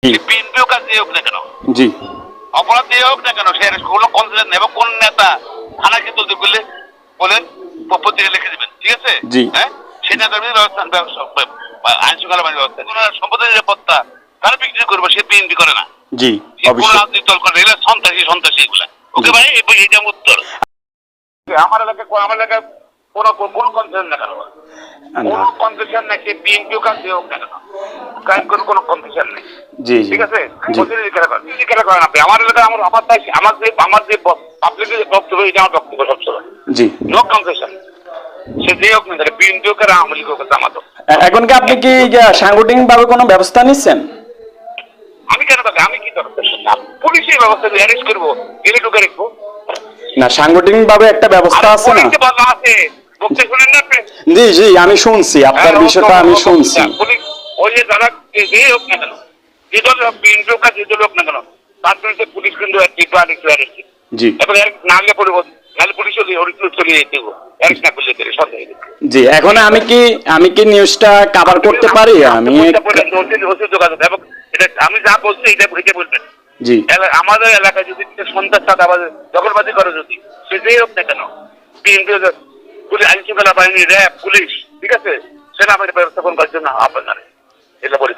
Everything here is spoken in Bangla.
বিএনপিও কাজ দিয়ে হোক না কেন, জি অপরাধ দিয়ে হোক না কেন, সে কোনো কনসিডার নেই। কোন নেতা থানাকে তুলতে বললে বলেন পত্রিকা লিখে দেবেন, ঠিক আছে? জি। হ্যাঁ, সেই নেতার আইন শৃঙ্খলা বাহিনীর ব্যবস্থা, কোন সম্পদের নিরাপত্তা তারা বিক্রি করবে, সে বিএনপি করে না। জি কোন অবশ্যই। রাজনৈতিক দল করে, এগুলো সন্ত্রাসী এগুলা। ওকে ভাই, এইটা উত্তর। আমার এলাকায় কোনো কনসেশন না কেন, কোনো কনসেশন নাই, সে বিএনপিও কাজ দিয়ে হোক না কেন, কোনো কনসেশন নেই। জি জি ঠিক আছে, জি করেন আপনি। আমার এলাকায় আমার যে পাবলিকের যে বক্তব্য, এটা আমার বক্তব্য সবসময়, জি। No concession. সে যে হোক না, বিএনপি হোক আর আওয়ামী লীগ হোক, আমাদের এখন কি আপনি কি সাংগঠনিক ভাবে কোনো ব্যবস্থা নিচ্ছেন? আমি কেন থাকি, আমি কি দরকার, পুলিশের ব্যবস্থা অ্যারেস্ট করবো, গেলে ঢুকে রাখবো না, সাংগঠনিক ভাবে একটা ব্যবস্থা আছে না? আছে, বলতে শুনেন না আপনি? জি জি, আমি শুনছি আপনার বিষয়টা, আমি শুনছি। পুলিশ ওই যে যারা যে হোক না কেন, যে দল বিএনপি হোক আর যে দল হোক না কেন, তার বিরুদ্ধে পুলিশ কিন্তু জি এবার নাহলে পড়বো, নাহলে পুলিশ চলিয়ে দেবো, অ্যারেস্ট না করলে সন্দেহ। জি, এখন আমি কি নিউজটা কভার করতে পারি? আমি যোগাযোগ এবং এটা আমি যা বলছি এটা বলবেন। জি। আমাদের এলাকায় যদি সন্ত্রাস চাঁদাবাজ দখলবাজি করে, যদি সে যেই হোক না কেন, বিএনপি পুলিশ, আইন শৃঙ্খলা বাহিনী, র্যাব, পুলিশ, ঠিক আছে, সেনাবাহিনী ব্যবস্থাপন করার জন্য আপনার এটা বলি।